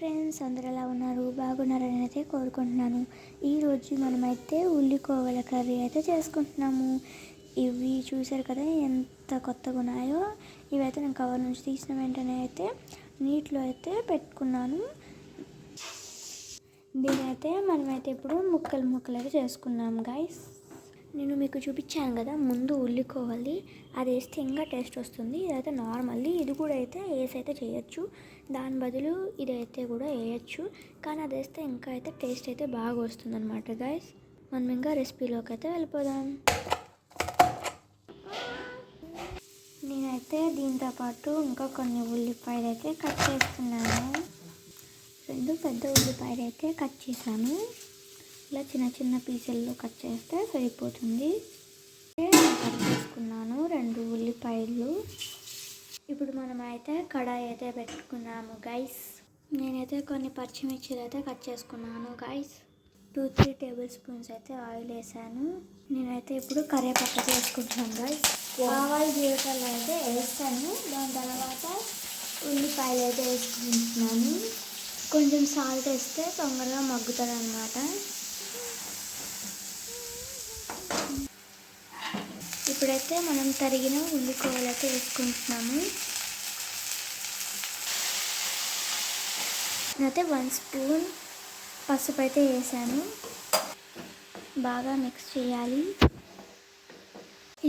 Friends, అందరు ఎలా ఉన్నారు? బాగున్నారని అయితే కోరుకుంటున్నాను. ఈరోజు మనమైతే ఉల్లికోవల కర్రీ అయితే చేసుకుంటున్నాము. ఇవి చూసారు కదా ఎంత కొత్తగా ఉన్నాయో. ఇవైతే నేను కవర్ నుంచి తీసిన వెంటనే అయితే నీటిలో అయితే పెట్టుకున్నాను. దీనైతే మనమైతే ఇప్పుడు ముక్కలు అయితే చేసుకున్నాము గైస్. నేను మీకు చూపించాను కదా ముందు ఉల్లికోవాలి, అది వేస్తే ఇంకా టేస్ట్ వస్తుంది. ఇదైతే నార్మల్లీ ఇది కూడా అయితే వేసి అయితే చేయొచ్చు, దాని బదులు ఇదైతే కూడా వేయచ్చు. కానీ అది వేస్తే ఇంకా అయితే టేస్ట్ అయితే బాగా వస్తుంది అనమాట గైస్. మనం ఇంకా రెసిపీలోకి అయితే వెళ్ళిపోదాం. నేనైతే దీంతో పాటు ఇంకా కొన్ని ఉల్లిపాయలు అయితే కట్ చేస్తున్నాను. 2 పెద్ద ఉల్లిపాయలు అయితే కట్ చేశాను. ఇలా చిన్న చిన్న పీసుల్లో కట్ చేస్తే సరిపోతుంది. కట్ చేసుకున్నాను 2 ఉల్లిపాయలు. ఇప్పుడు మనం అయితే కడాయి అయితే పెట్టుకున్నాము గైస్. నేనైతే కొన్ని పచ్చిమిర్చిలు అయితే కట్ చేసుకున్నాను గైస్. 2-3 టేబుల్ స్పూన్స్ అయితే ఆయిల్ వేసాను. నేనైతే ఇప్పుడు కరివేపాకు వేసుకుంటున్నాను గైస్. ఆవాలు జీలకర్ర అయితే వేస్తాను. దాని తర్వాత ఉల్లిపాయలు అయితే వేసుకుంటున్నాను. కొంచెం సాల్ట్ వేస్తే తొందరగా మగ్గుతుంది అన్నమాట. ఇప్పుడైతే మనం తరిగిన ఉల్లికోవలు అయితే వేసుకుంటున్నాము. నేనైతే 1 స్పూన్ పసుపు అయితే వేసాను. బాగా మిక్స్ చేయాలి.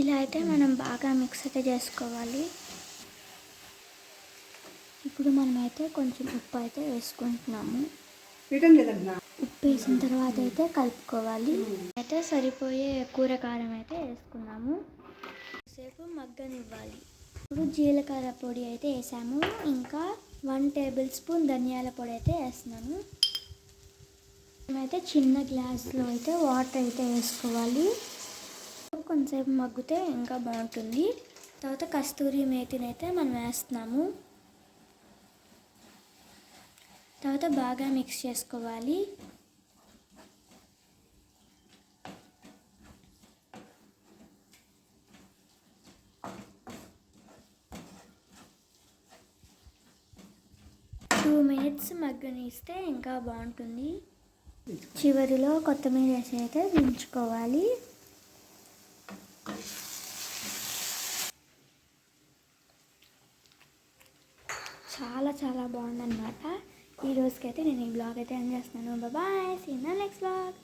ఇలా అయితే మనం బాగా మిక్స్ అయితే చేసుకోవాలి. ఇప్పుడు మనమైతే కొంచెం ఉప్పు అయితే వేసుకుంటున్నాము. ఉప్పు వేసిన తర్వాత అయితే కలుపుకోవాలి. అయితే సరిపోయే కూర కారం అయితే వేసుకున్నాము. సేపు మగ్గనివ్వాలి. ఇప్పుడు జీలకర్ర పొడి అయితే వేసాము. ఇంకా 1 టేబుల్ స్పూన్ ధనియాల పొడి అయితే వేస్తున్నాను. మేమైతే చిన్న గ్లాస్లో అయితే వాటర్ అయితే వేసుకోవాలి. కొంచెంసేపు మగ్గితే ఇంకా బాగుంటుంది. తర్వాత కస్తూరి మేతిని అయితే మనం వేస్తున్నాము. తర్వాత బాగా మిక్స్ చేసుకోవాలి. టూ మినిట్స్ మగ్గనిస్తే ఇంకా బాగుంటుంది. చివరిలో కొత్తిమీర వేసి అయితే దించుకోవాలి. చాలా బాగుందన్నమాట. ఈ రోజుకైతే నేను ఈ బ్లాగ్ అయితే ఎండ్ చేస్తున్నాను. Bye, see you in the next blog.